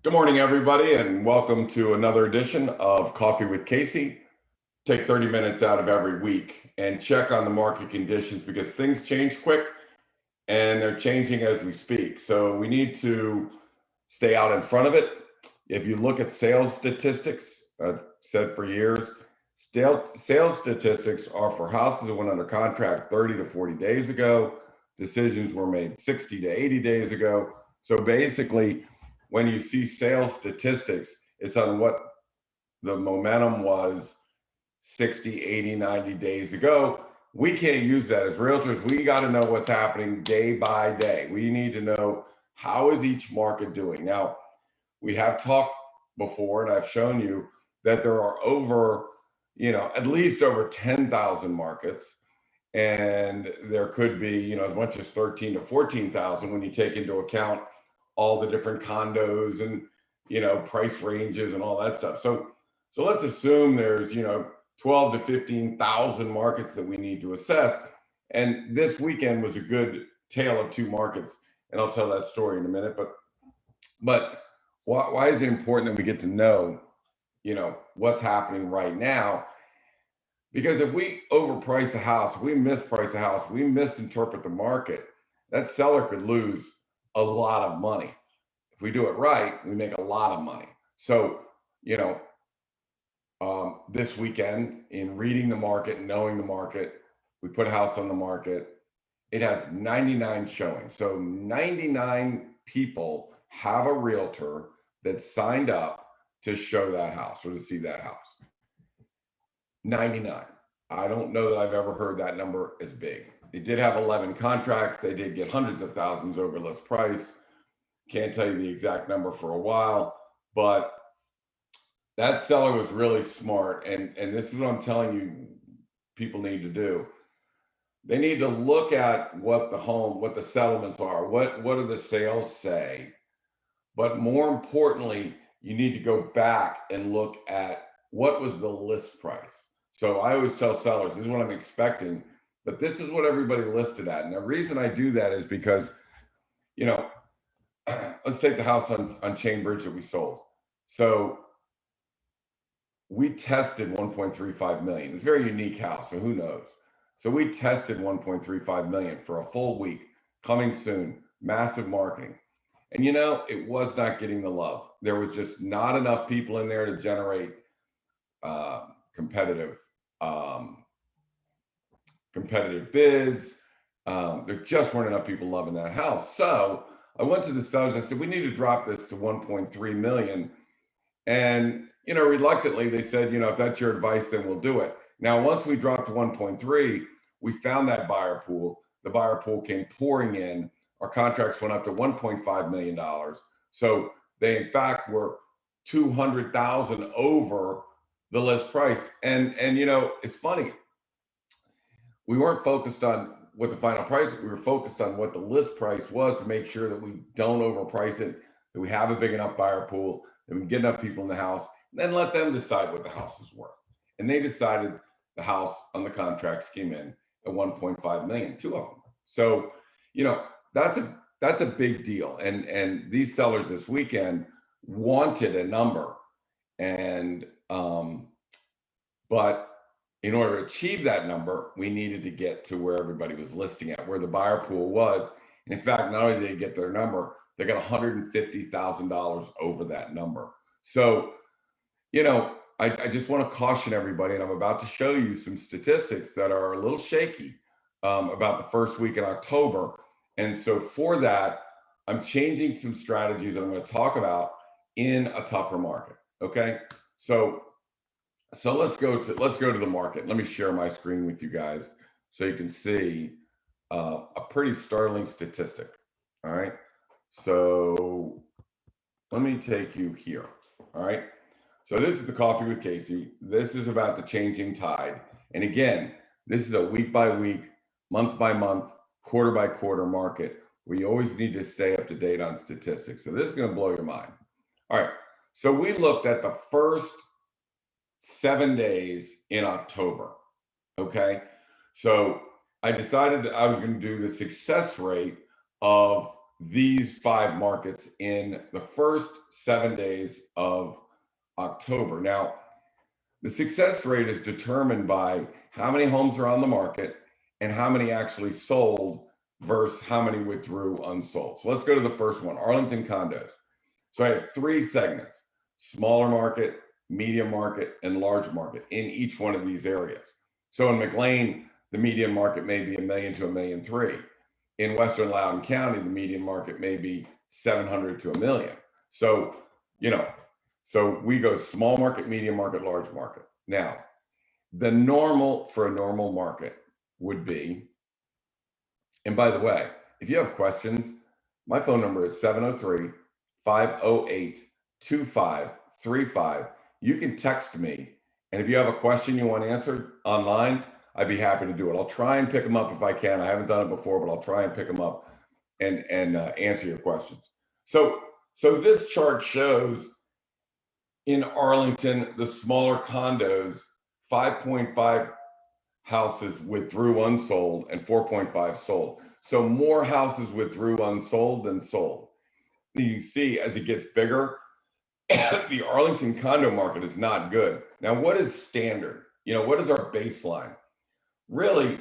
Good morning, everybody, and welcome to another edition of Coffee with Casey. Take 30 minutes out of every week and check on the market conditions because things change quick and they're changing as we speak. So we need to stay out in front of it. If you look at sales statistics, I've said for years, sales statistics are for houses that went under contract 30 to 40 days ago. Decisions were made 60 to 80 days ago. So basically, when you see sales statistics, it's on what the momentum was 60, 80, 90 days ago. We can't use that as realtors. We got to know what's happening day by day. We need to know how is each market doing. Now, we have talked before, and I've shown you that there are at least over 10,000 markets. And there could be, as much as 13 to 14,000 when you take into account all the different condos and, price ranges and all that stuff. So let's assume there's, 12 to 15,000 markets that we need to assess. And this weekend was a good tale of two markets. And I'll tell that story in a minute. But why is it important that we get to know, what's happening right now? Because if we overprice a house, we misprice a house, we misinterpret the market, that seller could lose a lot of money. If we do it right, we make a lot of money. So, this weekend, in reading the market, knowing the market, we put a house on the market. It has 99 showings. So 99 people have a realtor that signed up to show that house or to see that house. 99. I don't know that I've ever heard that number as big. They did have 11 contracts. They did get hundreds of thousands over list price. Can't tell you the exact number for a while, but that seller was really smart. And this is what I'm telling you people need to do. They need to look at what the settlements are, what do the sales say? But more importantly, you need to go back and look at what was the list price. So I always tell sellers, this is what I'm expecting, but this is what everybody listed at. And the reason I do that is because, let's take the house on Chainbridge that we sold. So we tested 1.35 million. It's a very unique house, so who knows? So we tested 1.35 million for a full week, coming soon, massive marketing. And it was not getting the love. There was just not enough people in there to generate competitive bids. There just weren't enough people loving that house. So I went to the sellers. I said, we need to drop this to 1.3 million. And, reluctantly, they said, if that's your advice, then we'll do it. Now, once we dropped to 1.3, we found that buyer pool. The buyer pool came pouring in. Our contracts went up to $1.5 million. So they, in fact, were 200,000 over the list price. And it's funny. We weren't focused on what the final price, we were focused on what the list price was to make sure that we don't overprice it, that we have a big enough buyer pool, that we can get enough people in the house, and then let them decide what the house is worth. And they decided the house on the contracts came in at 1.5 million, two of them. So, that's a big deal. And these sellers this weekend wanted a number. And, but in order to achieve that number, we needed to get to where everybody was listing at, where the buyer pool was. And in fact, not only did they get their number, they got $150,000 over that number. So, I just want to caution everybody, and I'm about to show you some statistics that are a little shaky about the first week in October. And so for that, I'm changing some strategies that I'm going to talk about in a tougher market. Okay. So let's go to the market. Let me share my screen with you guys so you can see a pretty startling statistic. All right. So let me take you here. All right. So this is the Coffee with Casey. This is about the changing tide. And again, this is a week by week, month by month, quarter by quarter market where you always need to stay up to date on statistics. So this is going to blow your mind. All right. So we looked at the first 7 days in October. Okay. So I decided that I was going to do the success rate of these 5 markets in the first 7 days of October. Now, the success rate is determined by how many homes are on the market and how many actually sold versus how many withdrew unsold. So let's go to the first one, Arlington condos. So I have 3 segments, smaller market, medium market, and large market in each one of these areas. So in McLean, the median market may be $1 million to $1.3 million. In Western Loudoun County, the median market may be 700 to $1 million. So, so we go small market, medium market, large market. Now, the normal for a normal market would be, and by the way, if you have questions, my phone number is 703-508-2535. You can text me. And if you have a question you want answered online, I'd be happy to do it. I'll try and pick them up if I can. I haven't done it before, but I'll try and pick them up and answer your questions. So this chart shows in Arlington, the smaller condos, 5.5 houses withdrew unsold and 4.5 sold. So more houses withdrew unsold than sold. You see, as it gets bigger, the Arlington condo market is not good. Now, what is standard? What is our baseline? Really,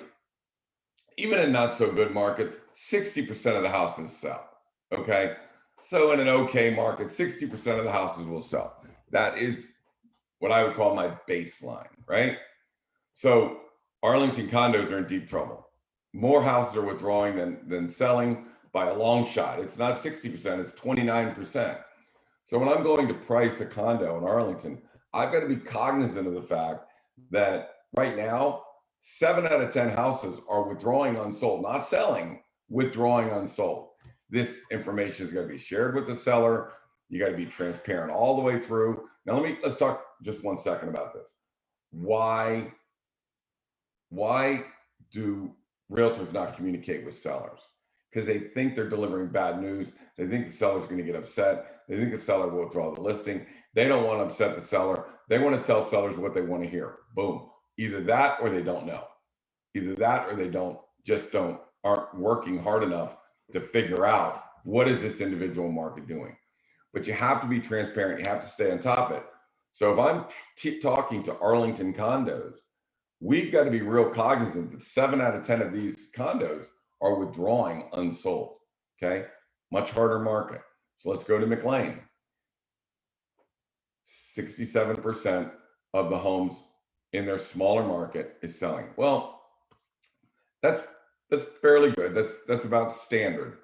even in not so good markets, 60% of the houses sell. Okay. So in an okay market, 60% of the houses will sell. That is what I would call my baseline, right? So Arlington condos are in deep trouble. More houses are withdrawing than selling by a long shot. It's not 60%, it's 29%. So when I'm going to price a condo in Arlington, I've got to be cognizant of the fact that right now, 7 out of 10 houses are withdrawing unsold, not selling, withdrawing unsold. This information is going to be shared with the seller. You got to be transparent all the way through. Now let's talk just 1 second about this. Why do realtors not communicate with sellers? Because they think they're delivering bad news. They think the seller's going to get upset. They think the seller will withdraw the listing. They don't want to upset the seller. They want to tell sellers what they want to hear. Boom. Either that or they don't know. Either that or they aren't working hard enough to figure out what is this individual market doing. But you have to be transparent. You have to stay on top of it. So if I'm talking to Arlington condos, we've got to be real cognizant that 7 out of 10 of these condos are withdrawing unsold. Okay. Much harder market. So let's go to McLean. 67% of the homes in their smaller market is selling. Well, that's fairly good. That's about standard.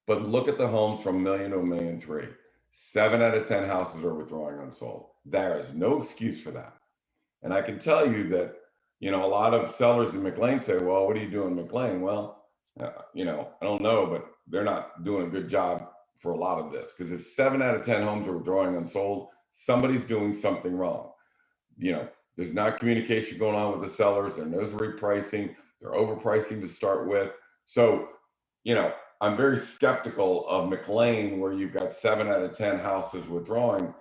But look at the homes from $1 million to $1.3 million. 7 out of 10 houses are withdrawing unsold. There is no excuse for that. And I can tell you that, a lot of sellers in McLean say, well, what are you doing in McLean? Well, I don't know, but they're not doing a good job for a lot of this. Because if 7 out of 10 homes are withdrawing unsold, somebody's doing something wrong. There's not communication going on with the sellers. There's no repricing. They're overpricing to start with. So, I'm very skeptical of McLean, where you've got 7 out of 10 houses withdrawing.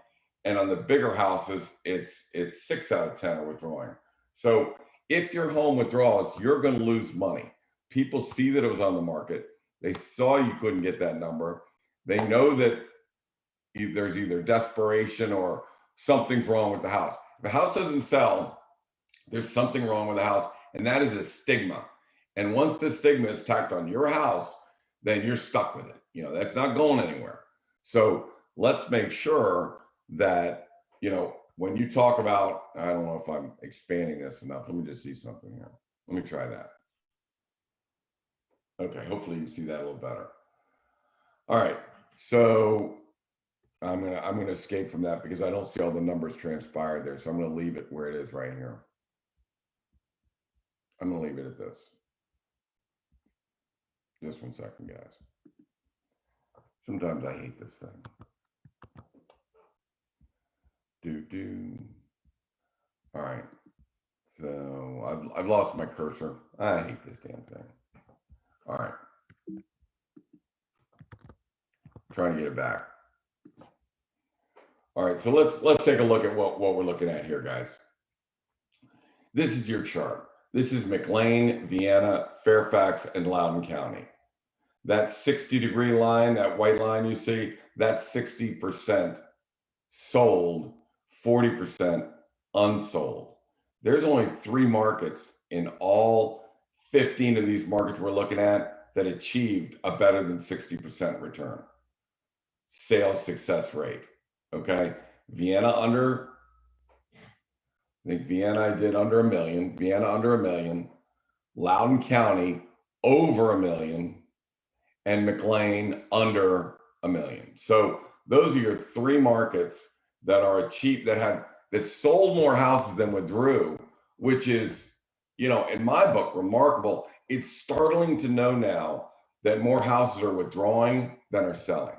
And on the bigger houses, it's 6 out of 10 are withdrawing. So if your home withdraws, you're going to lose money. People see that it was on the market. They saw you couldn't get that number. They know that there's either desperation or something's wrong with the house. If a house doesn't sell, there's something wrong with the house, and that is a stigma. And once the stigma is tacked on your house, then you're stuck with it. That's not going anywhere. So let's make sure that, when you talk about, I don't know if I'm expanding this enough. Let me just see something here. Let me try that. Okay, hopefully you can see that a little better. All right, so I'm gonna escape from that because I don't see all the numbers transpired there. So I'm gonna leave it where it is right here. I'm gonna leave it at this. Just 1 second, guys. Sometimes I hate this thing. All right. So I've lost my cursor. I hate this damn thing. All right. Trying to get it back. All right. So let's take a look at what we're looking at here, guys. This is your chart. This is McLean, Vienna, Fairfax, and Loudoun County. That 60-degree line, that white line you see, that's 60% sold, 40% unsold. There's only 3 markets in all 15 of these markets we're looking at that achieved a better than 60% return. Sales success rate, okay? Vienna under, I think Vienna did under 1 million, Vienna under 1 million, Loudoun County over 1 million, and McLean under 1 million. So those are your 3 markets that are cheap, that sold more houses than withdrew, which is, in my book, remarkable. It's startling to know now that more houses are withdrawing than are selling.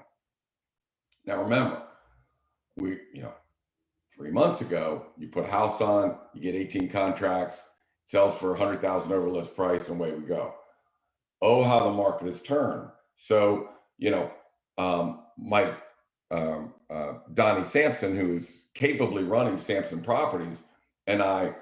Now remember, 3 months ago, you put a house on, you get 18 contracts, sells for 100,000 over list price, and away we go. Oh, how the market has turned. So, Mike, Donnie Sampson, who's capably running Sampson Properties, and I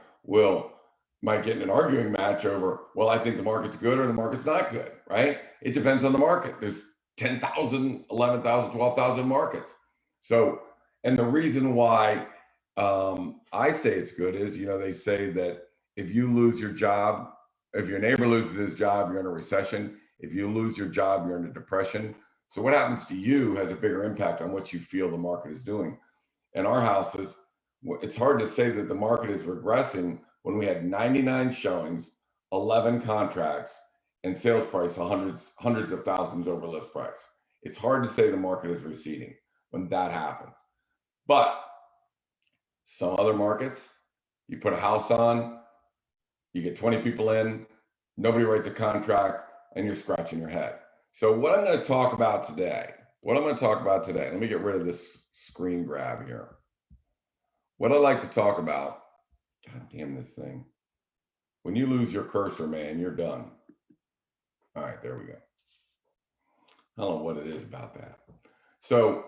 might get in an arguing match over, well, I think the market's good or the market's not good, right? It depends on the market. There's 10,000, 11,000, 12,000 markets. So, and the reason why I say it's good is, they say that if you lose your job, if your neighbor loses his job, you're in a recession. If you lose your job, you're in a depression. So what happens to you has a bigger impact on what you feel the market is doing. And our houses, it's hard to say that the market is regressing when we had 99 showings, 11 contracts, and sales price hundreds of thousands over list price. It's hard to say the market is receding when that happens. But some other markets, you put a house on, you get 20 people in, nobody writes a contract, and you're scratching your head. So what I'm going to talk about today, let me get rid of this screen grab here. What I'd like to talk about, God damn this thing. When you lose your cursor, man, you're done. All right, there we go. I don't know what it is about that. So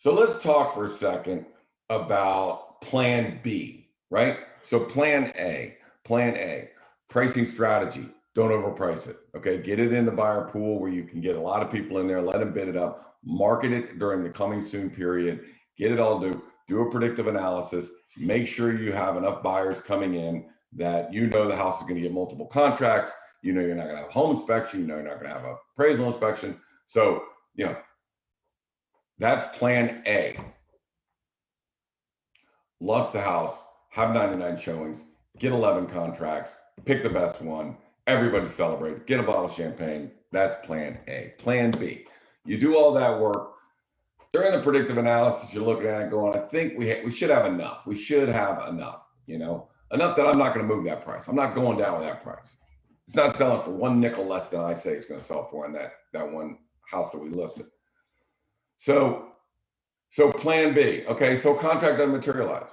let's talk for a second about plan B, right? So plan A, pricing strategy. Don't overprice it, okay? Get it in the buyer pool where you can get a lot of people in there, let them bid it up, market it during the coming soon period, get it all do a predictive analysis, make sure you have enough buyers coming in that the house is going to get multiple contracts, you're not going to have a home inspection, you're not going to have an appraisal inspection. So, that's plan A. Launch the house, have 99 showings, get 11 contracts, pick the best one, everybody celebrate, get a bottle of champagne. That's plan A. Plan B, you do all that work. During the predictive analysis, you're looking at it going, I think we should have enough. We should have enough, enough that I'm not going to move that price. I'm not going down with that price. It's not selling for 1 nickel less than I say it's going to sell for in that one house that we listed. So plan B, okay, so contract doesn't materialize.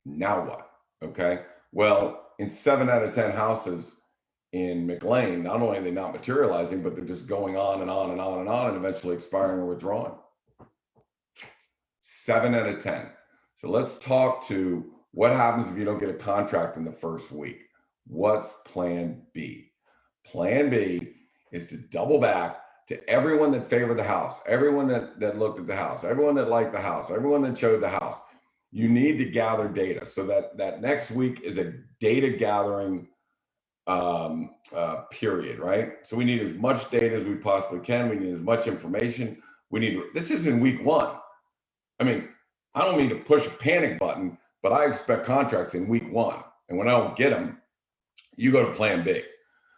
Now what? Okay, well, in 7 out of 10 houses in McLean, not only are they not materializing, but they're just going on and on and on and on and eventually expiring or withdrawing. 7 out of 10. So let's talk to what happens if you don't get a contract in the first week. What's plan B? Plan B is to double back to everyone that favored the house, everyone that looked at the house, everyone that liked the house, everyone that showed the house. You need to gather data so that next week is a data gathering period, right? So we need as much data as we possibly can. We need as much information. This isn't week 1. I mean, I don't mean to push a panic button, but I expect contracts in week 1. And when I don't get them, you go to plan B.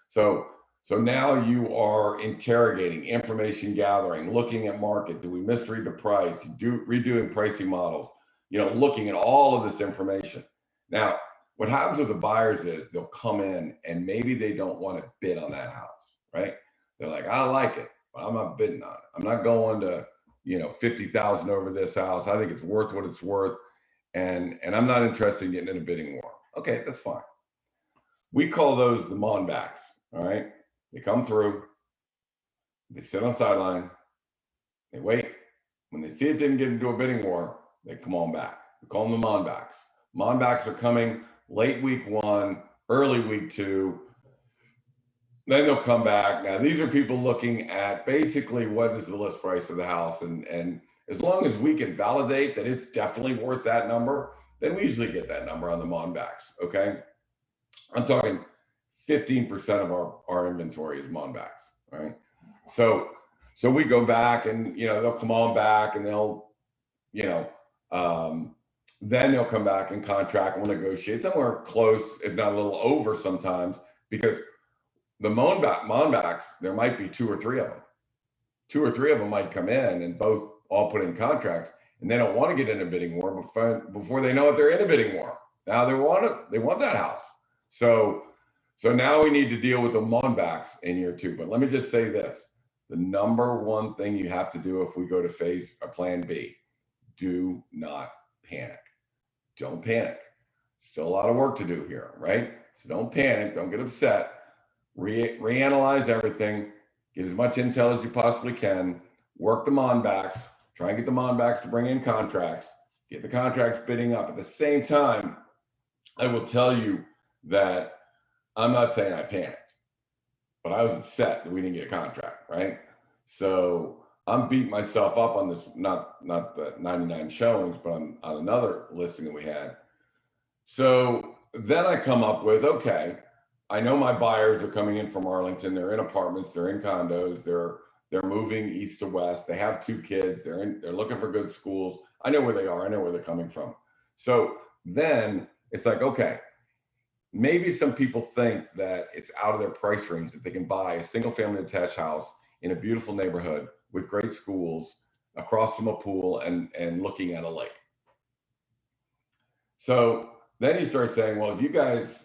So now you are interrogating, information gathering, looking at market. Do we misread the price? Redoing pricing models, looking at all of this information. Now, what happens with the buyers is they'll come in and maybe they don't want to bid on that house, right? They're like, I like it, but I'm not bidding on it. I'm not going to, 50,000 over this house. I think it's worth what it's worth. And I'm not interested in getting in a bidding war. Okay, that's fine. We call those the Monbacks, all right? They come through, they sit on the sideline, they wait. When they see it didn't get into a bidding war, they come on back. We call them the Monbacks. Monbacks are coming late week 1, early week 2. Then they'll come back. Now, these are people looking at basically what is the list price of the house. And as long as we can validate that it's definitely worth that number, then we usually get that number on the Monbacks. Okay. I'm talking 15% of our inventory is Monbacks, right? So we go back and, they'll come on back and they'll, you know, then they'll come back and contract and we'll negotiate somewhere close, if not a little over sometimes, because the Monbacks, there might be two or three of them. Two or three of them might come in and both all put in contracts, and they don't want to get in a bidding war before they know if they're in a bidding war. Now they want that house. So now we need to deal with the Monbacks in year two. But let me just say this: the number one thing you have to do if we go to plan B, do not panic. Don't panic. Still a lot of work to do here, right? So don't panic. Don't get upset. Reanalyze everything. Get as much intel as you possibly can. Work the Monbacks. Try and get the Monbacks to bring in contracts. Get the contracts bidding up. At the same time, I will tell you that I'm not saying I panicked, but I was upset that we didn't get a contract, right? So I'm beating myself up on this, not the 99 showings, but on another listing that we had. So then I come up with, okay, I know my buyers are coming in from Arlington. They're in apartments, they're in condos, they're moving east to west. They have two kids. They're looking for good schools. I know where they are. I know where they're coming from. So then it's like, okay, maybe some people think that it's out of their price range that they can buy a single family detached house in a beautiful neighborhood with great schools across from a pool and looking at a lake. So then you start saying, well, if you guys,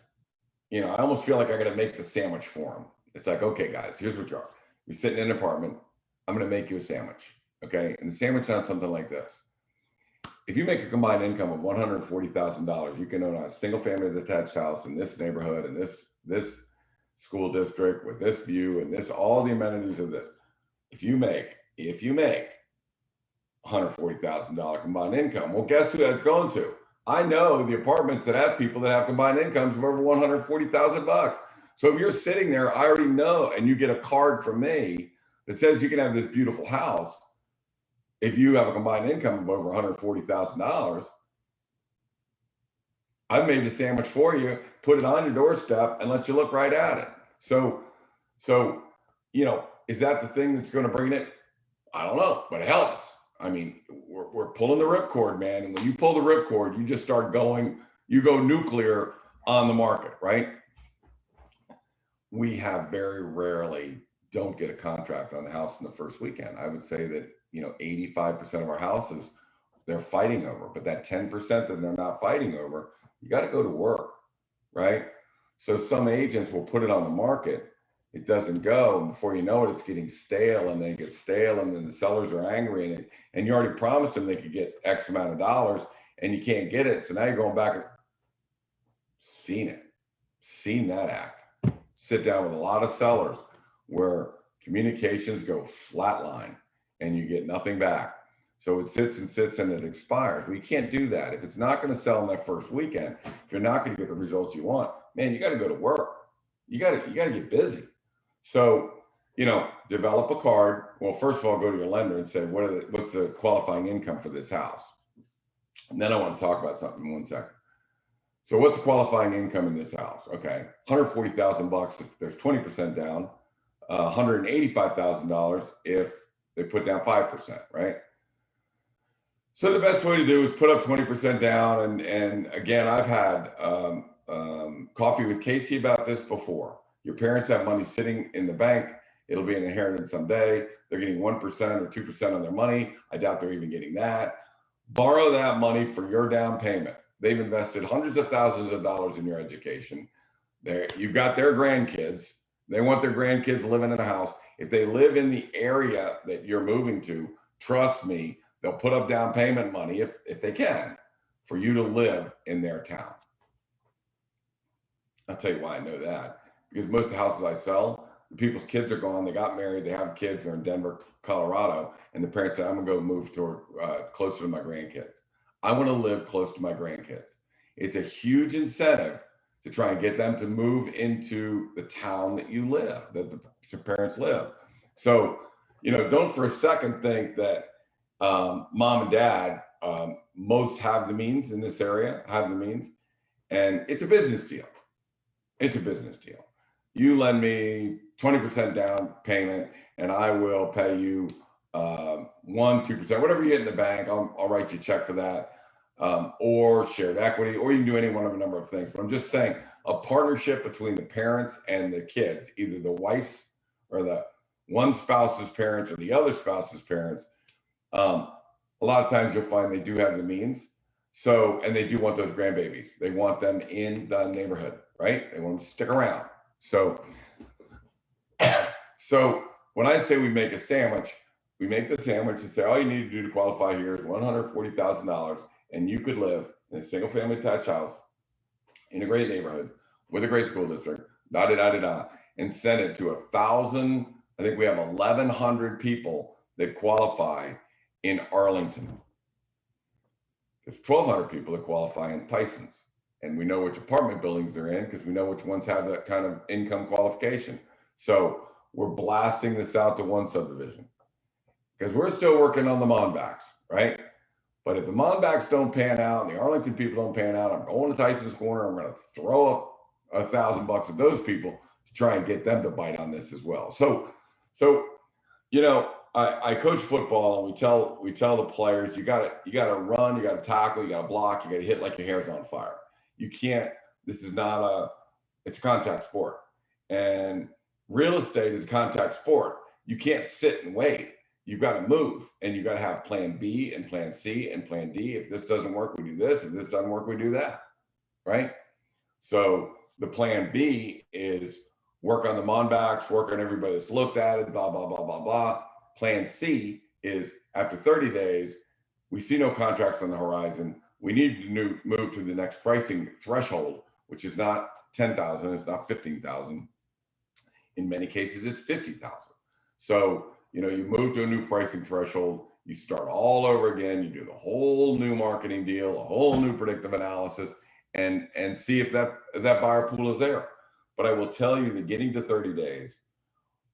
I almost feel like I got to make the sandwich for them. It's like, okay, guys, here's what you are. You're sitting in an apartment. I'm going to make you a sandwich. Okay. And the sandwich sounds something like this. If you make a combined income of $140,000, you can own a single family detached house in this neighborhood and this school district with this view and all the amenities of this. If you make $140,000 combined income, well, guess who that's going to? I know the apartments that have people that have combined incomes of over $140,000. So if you're sitting there, I already know, and you get a card from me that says you can have this beautiful house if you have a combined income of over $140,000. I've made the sandwich for you, put it on your doorstep, and let you look right at it. So is that the thing that's going to bring it? I don't know, but it helps. I mean, we're pulling the ripcord, man. And when you pull the ripcord, you just start going, you go nuclear on the market, right? We have very rarely don't get a contract on the house in the first weekend. I would say that, 85% of our houses, they're fighting over, but that 10% that they're not fighting over, you got to go to work, right? So some agents will put it on the market. It doesn't go, and before you know it, it's getting stale, and then it gets stale, and then the sellers are angry, and you already promised them they could get X amount of dollars, and you can't get it. So now you're going back and seen that act. Sit down with a lot of sellers where communications go flatline and you get nothing back. So it sits and it expires. We can't do that. If it's not going to sell in that first weekend, if you're not going to get the results you want, man, you got to go to work. You got to get busy. So, develop a card. Well, first of all, go to your lender and say, what's the qualifying income for this house? And then I want to talk about something in 1 second. So what's the qualifying income in this house? Okay. $140,000 if there's 20% down, $185,000 if they put down 5%, right? So the best way to do is put up 20% down. And again, I've had coffee with Casey about this before. Your parents have money sitting in the bank. It'll be an inheritance someday. They're getting 1% or 2% on their money. I doubt they're even getting that. Borrow that money for your down payment. They've invested hundreds of thousands of dollars in your education. You've got their grandkids. They want their grandkids living in a house. If they live in the area that you're moving to, trust me, they'll put up down payment money if they can for you to live in their town. I'll tell you why I know that. Because most of the houses I sell, the people's kids are gone. They got married. They have kids. They're in Denver, Colorado. And the parents say, I'm going to go move toward closer to my grandkids. I want to live close to my grandkids. It's a huge incentive to try and get them to move into the town that you live, that the parents live. So, don't for a second think that mom and dad, most have the means in this area, have the means, and it's a business deal. It's a business deal. You lend me 20% down payment, and I will pay you 1-2%, whatever you get in the bank. I'll write you a check for that, or shared equity, or you can do any one of a number of things. But I'm just saying, a partnership between the parents and the kids, either the wife's or the one spouse's parents or the other spouse's parents. A lot of times you'll find they do have the means. So, and they do want those grandbabies. They want them in the neighborhood, right? They want them to stick around. So when I say we make a sandwich, we make the sandwich and say, all you need to do to qualify here is $140,000, and you could live in a single family attached house in a great neighborhood with a great school district, and send it to 1,000. I think we have 1,100 people that qualify in Arlington. There's 1,200 people that qualify in Tysons. And we know which apartment buildings they're in because we know which ones have that kind of income qualification. So we're blasting this out to one subdivision because we're still working on the Monbacks, right? But if the Monbacks don't pan out and the Arlington people don't pan out, I'm going to Tyson's Corner. I'm going to throw up $1,000 at those people to try and get them to bite on this as well. So I coach football, and we tell the players, you gotta run, you gotta tackle, you gotta block, you gotta hit like your hair's on fire. You can't. It's a contact sport, and real estate is a contact sport. You can't sit and wait. You've got to move, and you've got to have plan B and plan C and plan D. If this doesn't work, we do this. If this doesn't work, we do that, right? So the plan B is work on the Monbacks, work on everybody that's looked at it, blah, blah, blah, blah, blah. Plan C is after 30 days, we see no contracts on the horizon. We need to move to the next pricing threshold, which is not 10,000, it's not 15,000. In many cases, it's 50,000. So, you move to a new pricing threshold, you start all over again, you do the whole new marketing deal, a whole new predictive analysis, and see if that buyer pool is there. But I will tell you that getting to 30 days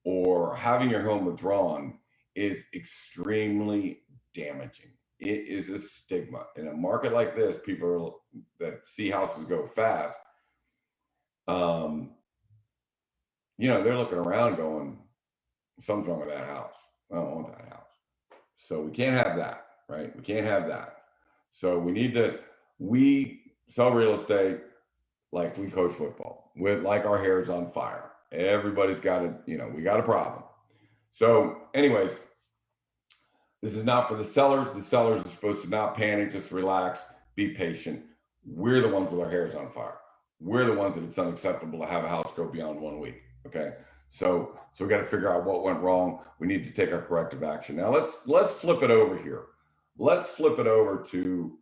or having your home withdrawn is extremely damaging. It is a stigma. In a market like this, people that see houses go fast, they're looking around going, something's wrong with that house. I don't want that house. So we can't have that, right? We can't have that. So we sell real estate like we coach football, with like our hair's on fire. Everybody's got we got a problem. So anyways, this is not for the sellers. The sellers are supposed to not panic, just relax, be patient. We're the ones with our hairs on fire. We're the ones that it's unacceptable to have a house go beyond 1 week, okay? So we got to figure out what went wrong. We need to take our corrective action. Now let's flip it over here. Let's flip it over to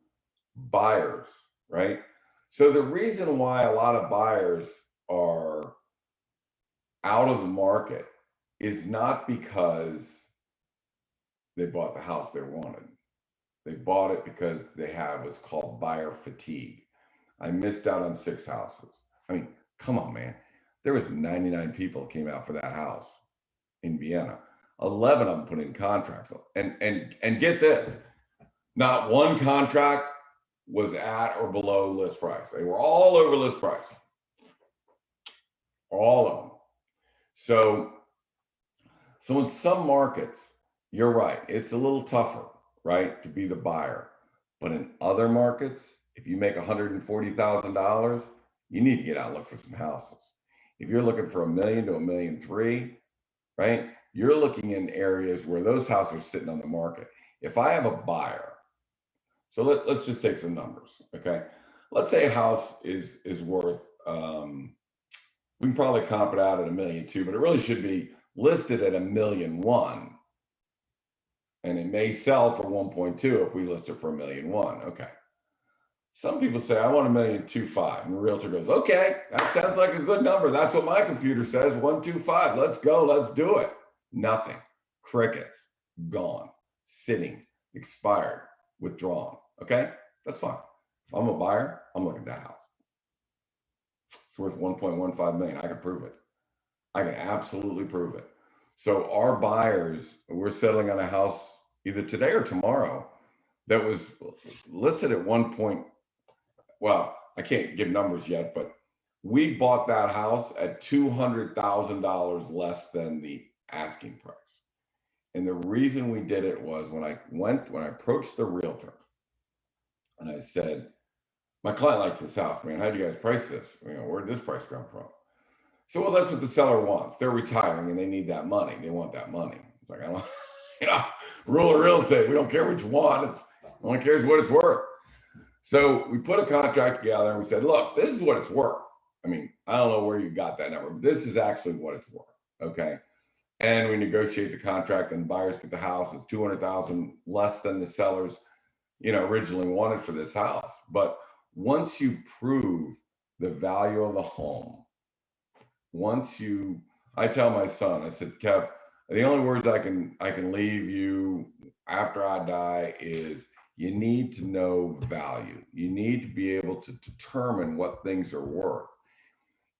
buyers, right? So the reason why a lot of buyers are out of the market is not because they bought the house they wanted. They bought it because they have what's called buyer fatigue. I missed out on 6 houses. I mean, come on, man. There was 99 people came out for that house in Vienna. 11 of them put in contracts. And get this, not one contract was at or below list price. They were all over list price. All of them. So in some markets, you're right, it's a little tougher, right, to be the buyer. But in other markets, if you make $140,000, you need to get out and look for some houses. If you're looking for $1 million to $1.3 million, right, you're looking in areas where those houses are sitting on the market. If I have a buyer, so let's just take some numbers, okay? Let's say a house is worth, we can probably comp it out at $1.2 million, but it really should be listed at $1.1 million. And it may sell for 1.2 if we list it for $1.1 million. Okay. Some people say, I want $1.25 million. And the realtor goes, okay, that sounds like a good number. That's what my computer says, 125. Let's go, let's do it. Nothing. Crickets. Gone. Sitting. Expired. Withdrawn. Okay? That's fine. If I'm a buyer, I'm looking at that house. It's worth 1.15 million. I can prove it. I can absolutely prove it. So our buyers, we're settling on a house either today or tomorrow that was listed at well, I can't give numbers yet, but we bought that house at $200,000 less than the asking price. And the reason we did it was when I approached the realtor and I said, my client likes this house, man. How do you guys price this? Where did this price come from? So, well, that's what the seller wants. They're retiring and they need that money. They want that money. It's like, I don't, rule of real estate. We don't care what you want. It's only cares what it's worth. So we put a contract together and we said, look, this is what it's worth. I mean, I don't know where you got that number, but this is actually what it's worth. Okay. And we negotiate the contract and buyers get the house. It's $200,000 less than the sellers, originally wanted for this house. But once you prove the value of the home, I tell my son, I said, Kev, the only words I can leave you after I die is you need to know value. You need to be able to determine what things are worth.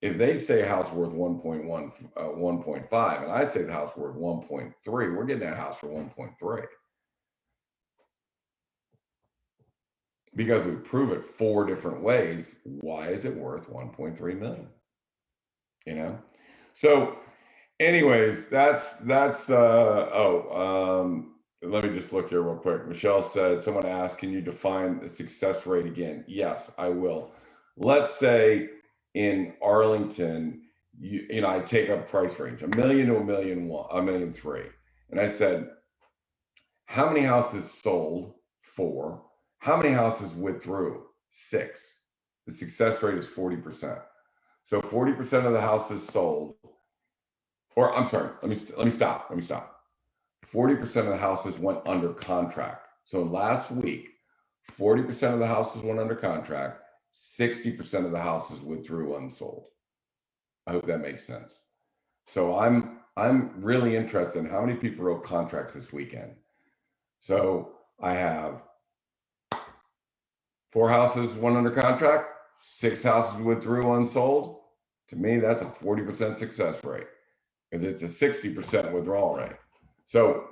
If they say a house worth 1.1, 1.5, and I say the house worth 1.3, we're getting that house for 1.3. Because we prove it 4 different ways. Why is it worth 1.3 million? So anyways, let me just look here real quick. Michelle said, someone asked, can you define the success rate again? Yes, I will. Let's say in Arlington, I take a price range, $1 million to $1.3 million. And I said, how many houses sold? 4. How many houses withdrew? 6. The success rate is 40%. So 40% of the houses sold, or I'm sorry, let me stop. 40% of the houses went under contract. So last week, 40% of the houses went under contract, 60% of the houses withdrew unsold. I hope that makes sense. So I'm really interested in how many people wrote contracts this weekend. So I have 4 houses went under contract, 6 houses withdrew unsold. To me, that's a 40% success rate because it's a 60% withdrawal rate. So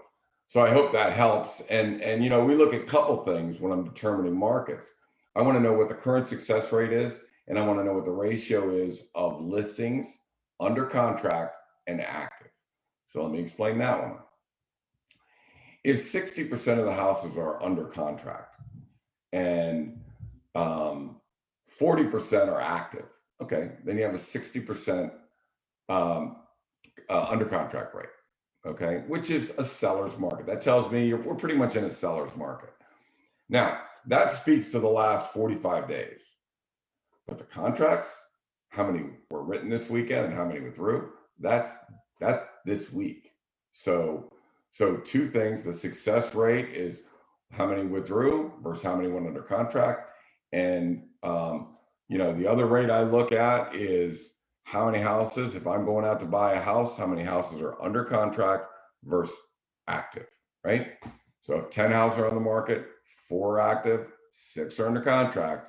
I hope that helps. And we look at a couple things when I'm determining markets. I want to know what the current success rate is, and I want to know what the ratio is of listings under contract and active. So let me explain that one. If 60% of the houses are under contract and 40% are active, okay, then you have a 60% under contract rate, okay, which is a seller's market. That tells me we're pretty much in a seller's market. Now, that speaks to the last 45 days. But the contracts, how many were written this weekend and how many withdrew, that's this week. So 2 things, the success rate is how many withdrew versus how many went under contract. And, the other rate I look at is how many houses, if I'm going out to buy a house, how many houses are under contract versus active, right? So if 10 houses are on the market, 4 are active, 6 are under contract,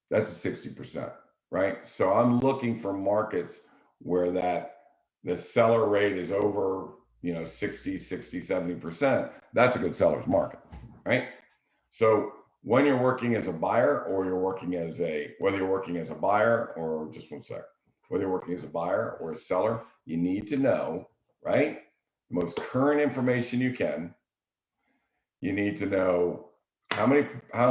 that's a 60%, right? So I'm looking for markets where the seller rate is over, 60, 70%. That's a good seller's market, right? So when you're working as a buyer or whether you're working as a buyer or just one sec, whether you're working as a buyer or a seller, you need to know, right? The most current information you can. You need to know how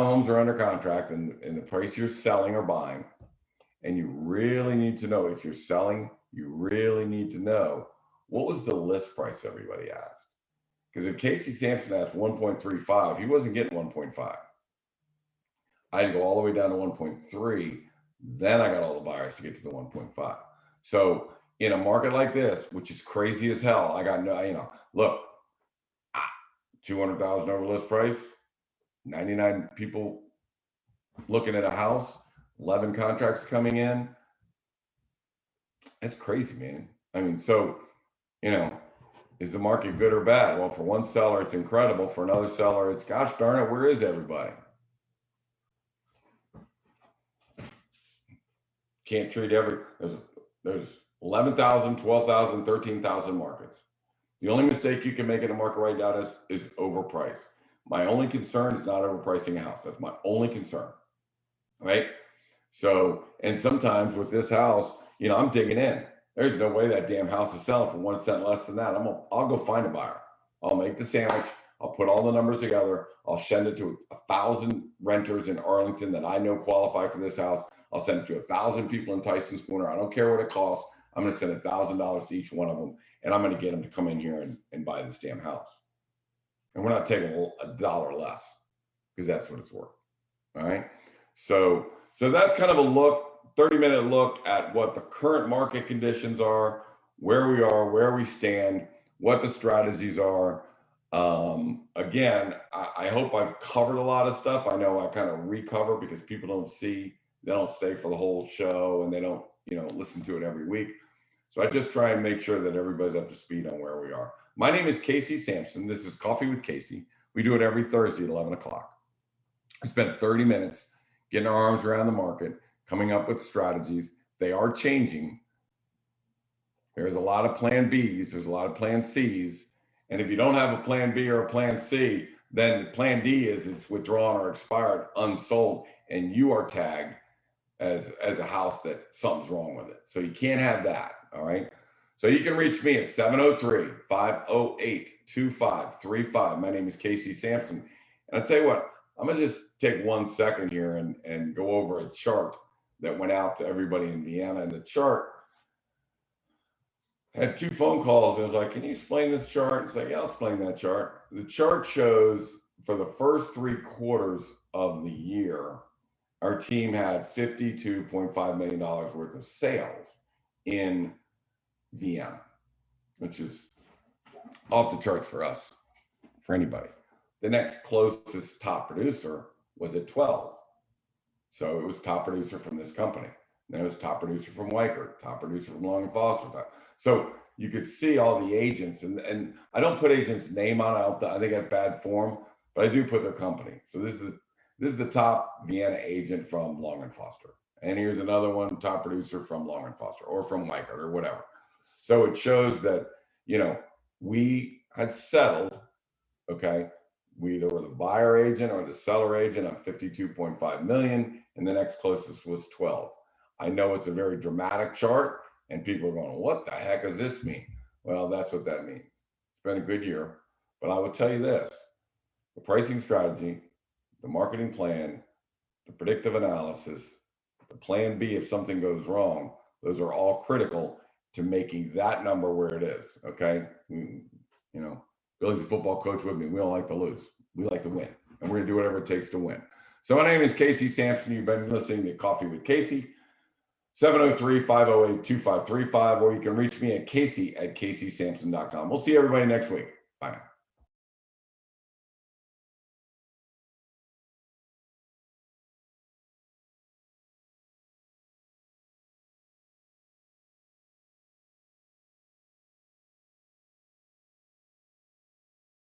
homes are under contract and the price you're selling or buying. And you really need to know, if you're selling, you really need to know what was the list price everybody asked. Because if Casey Samson asked 1.35, he wasn't getting 1.5. I had to go all the way down to 1.3. Then I got all the buyers to get to the 1.5. So in a market like this, which is crazy as hell, I got look, 200,000 over list price, 99 people looking at a house, 11 contracts coming in. That's crazy, man. I mean, so, is the market good or bad? Well, for one seller, it's incredible. For another seller, it's, gosh darn it, where is everybody? Can't treat there's 11,000, 12,000, 13,000 markets. The only mistake you can make in a market right now is overprice. My only concern is not overpricing a house. That's my only concern, right? So, and sometimes with this house, you know, I'm digging in. There's no way that damn house is selling for 1 cent less than that. I'll go find a buyer. I'll make the sandwich. I'll put all the numbers together. I'll send it to 1,000 renters in Arlington that I know qualify for this house. I'll send it to 1,000 people in Tyson's Corner. I don't care what it costs. I'm going to send $1,000 to each one of them, and I'm going to get them to come in here and buy this damn house. And we're not taking a dollar less because that's what it's worth. All right. So that's kind of a look, 30-minute look at what the current market conditions are, where we are, where we stand, what the strategies are. Again, I hope I've covered a lot of stuff. I know I kind of recover because people don't stay for the whole show, and they don't, you know, listen to it every week. So I just try and make sure that everybody's up to speed on where we are. My name is Casey Samson. This is Coffee with Casey. We do it every Thursday at 11 o'clock. I spent 30 minutes getting our arms around the market, coming up with strategies. They are changing. There's a lot of plan Bs. There's a lot of plan Cs. And if you don't have a plan B or a plan C, then plan D is it's withdrawn or expired, unsold, and you are tagged as a house that something's wrong with it. So you can't have that, all right? So you can reach me at 703-508-2535. My name is Casey Samson. And I'll tell you what, I'm going to just take 1 second here and go over a chart that went out to everybody in Vienna. And the chart had 2 phone calls. I was like, can you explain this chart? It's like, yeah, I'll explain that chart. The chart shows for the first 3 quarters of the year, our team had $52.5 million worth of sales in Vienna, which is off the charts for us, for anybody. The next closest top producer was at 12. So it was top producer from this company. Then it was top producer from Weicker, top producer from Long and Foster. So you could see all the agents, and I don't put agents' name on it. I think that's bad form, but I do put their company. So this is the top Vienna agent from Long and Foster. And here's another one, top producer from Long and Foster or from Weicker or whatever. So it shows that, you know, we had settled, okay, we either were the buyer agent or the seller agent on 52.5 million, and the next closest was 12. I know it's a very dramatic chart, and people are going, what the heck does this mean? Well, that's what that means. It's been a good year, but I would tell you this, the pricing strategy, the marketing plan, the predictive analysis, the plan B if something goes wrong, those are all critical to making that number where it is, okay? You know, Billy's a football coach with me. We don't like to lose. We like to win, and we're gonna do whatever it takes to win. So my name is Casey Samson. You've been listening to Coffee with Casey, 703-508-2535, or you can reach me at casey@caseysamson.com. We'll see everybody next week. Bye now.